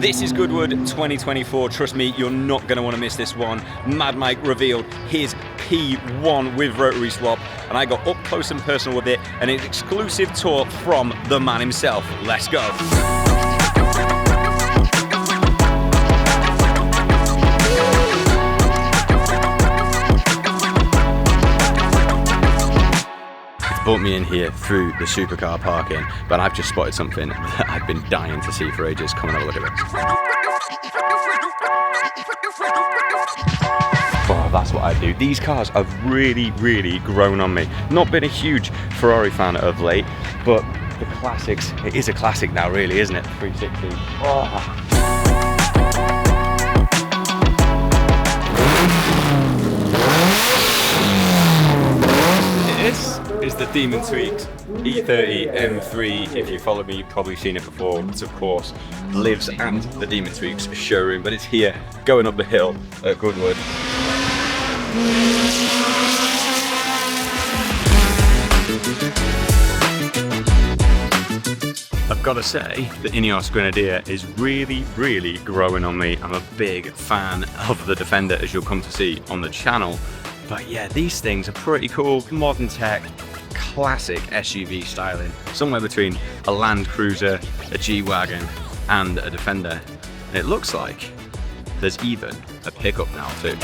This is Goodwood 2024. Trust me, you're not going to want to miss this one. Mad Mike revealed his P1 with rotary swap, and I got up close and personal with it, and an exclusive tour from the man himself. Let's go. Brought me in here through the supercar parking, but I've just spotted something that I've been dying to see for ages. Come and have a look at this. Oh, that's what I do. These cars have really grown on me. Not been a huge Ferrari fan of late, but the classics, it is a classic now really, isn't it? 360. Oh. Is the Demon Tweaked E30 M3. If you follow me, you've probably seen it before. It's of course lives at the Demon Tweaked showroom, but it's here going up the hill at Goodwood. I've got to say, the Ineos Grenadier is really growing on me. I'm a big fan of the Defender, as you'll come to see on the channel. But yeah, these things are pretty cool. Modern tech, classic SUV styling. Somewhere between a Land Cruiser, a G-Wagon, and a Defender. And it looks like there's even a pickup now too.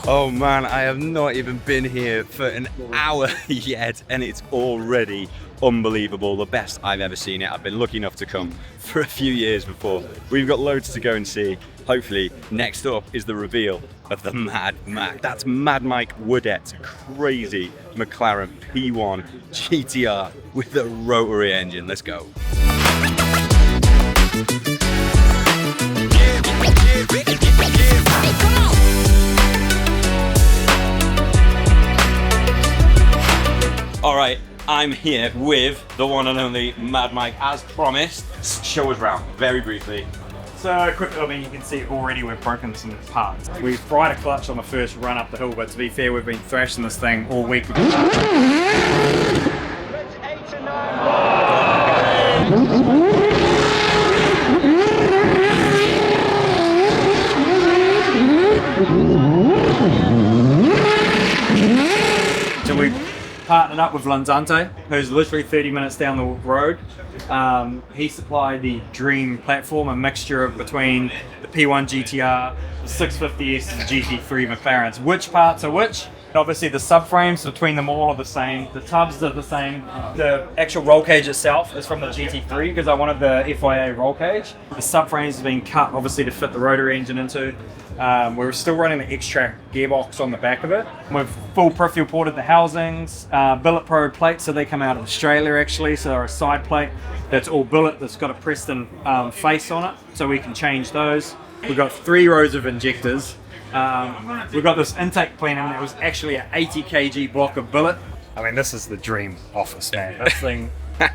Oh man, I have not even been here for an hour yet, and it's already unbelievable. The best I've ever seen it. I've been lucky enough to come for a few years before. We've got loads to go and see. Hopefully, next up is the reveal of the MADMAC. That's Mad Mike Whiddett's crazy McLaren P1 GTR with a rotary engine. Let's go. All right, I'm here with the one and only Mad Mike, as promised. Show us round, very briefly. So quickly, I mean, you can see already we've broken some parts. We fried a clutch on the first run up the hill, but to be fair, we've been thrashing this thing all week. So we partnered up with Lanzante, who's literally 30 minutes down the road. He supplied the Dream platform, a mixture between the P1 GTR, the 650S and the GT3 McLarens. Which parts are which? Obviously the subframes between them all are the same, the tubs are the same, the actual roll cage itself is from the GT3 because I wanted the FIA roll cage. The subframes have been cut obviously to fit the rotary engine into. We're still running the X-Track gearbox on the back of it. We've full peripheral ported the housings, billet pro plates, so they come out of Australia actually, so they're a side plate that's all billet that's got a Preston face on it, so we can change those. We've got 3 rows of injectors. We've got this intake plenum that was actually an 80 kg block of billet. I mean, this is the dream office, man. This thing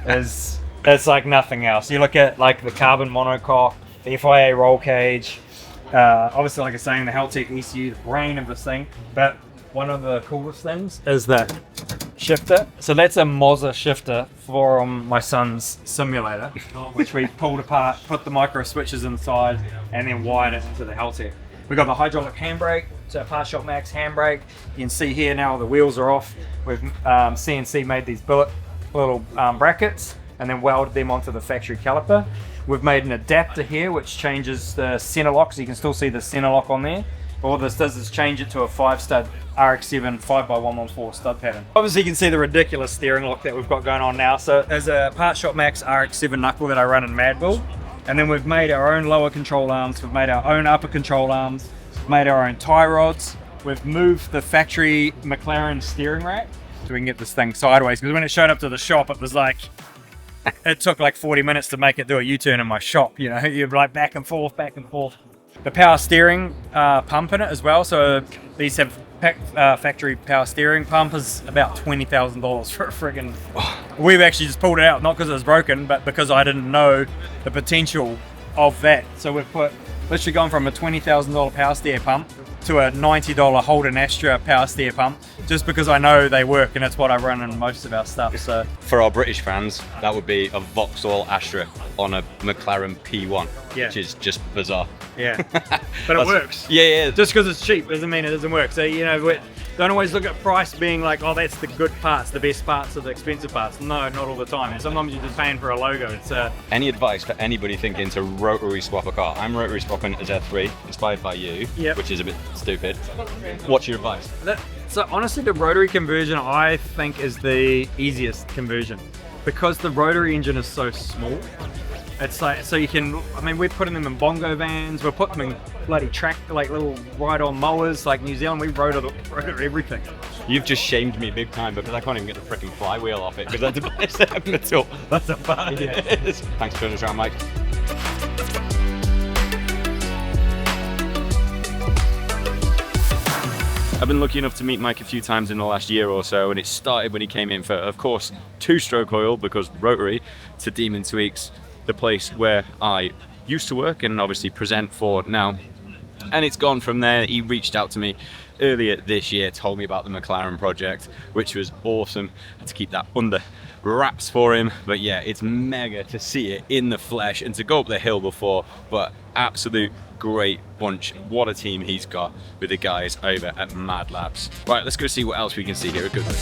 is, it's like nothing else. You look at like the carbon monocoque, the FIA roll cage, obviously like I was saying, the Haltech ECU, the brain of this thing, but one of the coolest things is the shifter. So that's a Mazda shifter from my son's simulator, which we pulled apart, put the micro switches inside, and then wired it into the Haltech. We've got the hydraulic handbrake, so Part-Shot Max handbrake. You can see here now the wheels are off. We've CNC made these billet little brackets and then welded them onto the factory caliper. We've made an adapter here which changes the center lock, so you can still see the center lock on there. All this does is change it to a 5-stud RX-7 5x114 stud pattern. Obviously you can see the ridiculous steering lock that we've got going on now. So there's a Part-Shot Max RX-7 knuckle that I run in Mad Bull. And then we've made our own lower control arms, we've made our own upper control arms, we've made our own tie rods. We've moved the factory McLaren steering rack so we can get this thing sideways. Because when it showed up to the shop, it was like, it took like 40 minutes to make it do a U-turn in my shop, you know, you're like back and forth. The power steering pump in it as well, so these have factory power steering pump is about $20,000 for a friggin'. We've actually just pulled it out, not because it was broken, but because I didn't know the potential of that. So we've put literally gone from a $20,000 power steer pump to a $90 Holden Astra power steer pump, just because I know they work and it's what I run in most of our stuff. So for our British fans, that would be a Vauxhall Astra on a McLaren P1, which is just bizarre. Yeah, but it works. Yeah. Just because it's cheap doesn't mean it doesn't work. So, you know, don't always look at price being like, oh, that's the good parts, the best parts, or the expensive parts. No, not all the time. And sometimes you're just paying for a logo. It's Any advice for anybody thinking to rotary swap a car? I'm rotary swapping a Z3, inspired by you, which is a bit stupid. What's your advice? So honestly, the rotary conversion I think is the easiest conversion, because the rotary engine is so small. It's like, so you can, I mean, we're putting them in bongo vans, we're putting them in bloody track, like little ride-on mowers, like New Zealand, we rotor everything. You've just shamed me big time because I can't even get the freaking flywheel off it because that's a metal. That's a bad. Yeah. Thanks for turning us around, Mike. I've been lucky enough to meet Mike a few times in the last year or so, and it started when he came in for, of course, 2-stroke oil because rotary, to Demon Tweaks, the place where I used to work and obviously present for now. And it's gone from there. He reached out to me earlier this year, told me about the McLaren project, which was awesome. I had to keep that under wraps for him, but yeah, it's mega to see it in the flesh and to go up the hill before, but absolute great bunch. What a team he's got with the guys over at Mad Labs. Right, let's go see what else we can see here at Goodwood.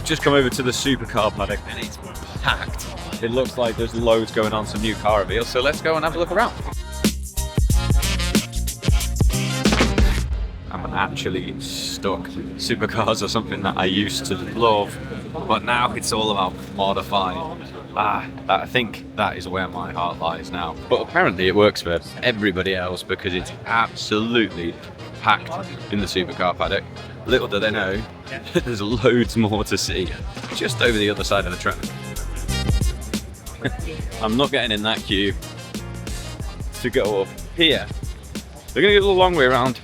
Just come over to the supercar paddock and it's packed. It looks like there's loads going on, some new car reveals, so let's go and have a look around. I'm actually stuck. Supercars are something that I used to love, but now it's all about modifying. I think that is where my heart lies now. But apparently it works for everybody else because it's absolutely packed in the supercar paddock. Little do they know, there's loads more to see just over the other side of the track. I'm not getting in that queue to go up here. We're going to go a long way around,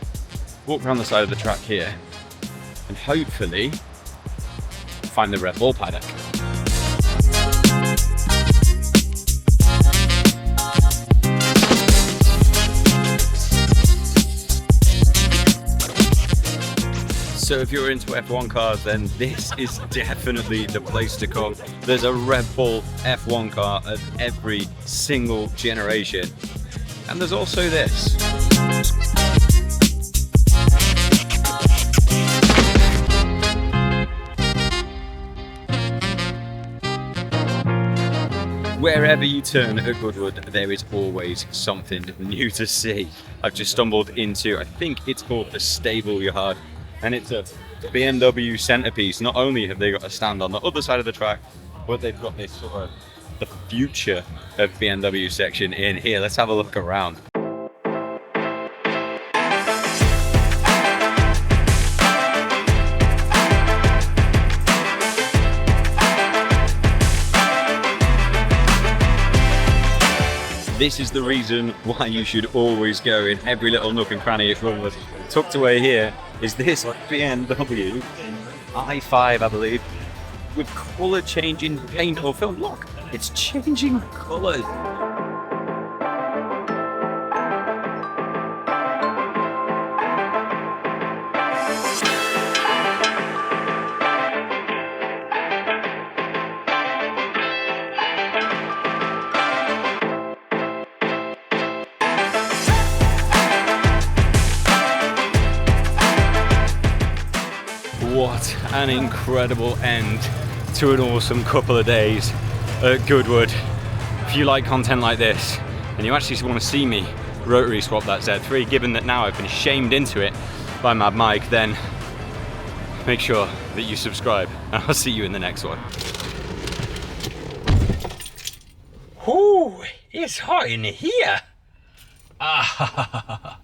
walk around the side of the track here, and hopefully find the Red Bull paddock. So if you're into F1 cars, then this is definitely the place to come. There's a Red Bull F1 car of every single generation. And there's also this. Wherever you turn at Goodwood, there is always something new to see. I've just stumbled into, I think it's called the Stable Yard. And it's a BMW centerpiece. Not only have they got a stand on the other side of the track, but they've got this sort of the future of BMW section in here. Let's have a look around. This is the reason why you should always go in every little nook and cranny at Goodwood. Tucked away here is this BMW i5, I believe, with colour changing paint or film. Look, it's changing colours. What an incredible end to an awesome couple of days at Goodwood. If you like content like this and you actually want to see me rotary swap that Z3, given that now I've been shamed into it by Mad Mike, then make sure that you subscribe and I'll see you in the next one. Ooh, it's hot in here. Ah.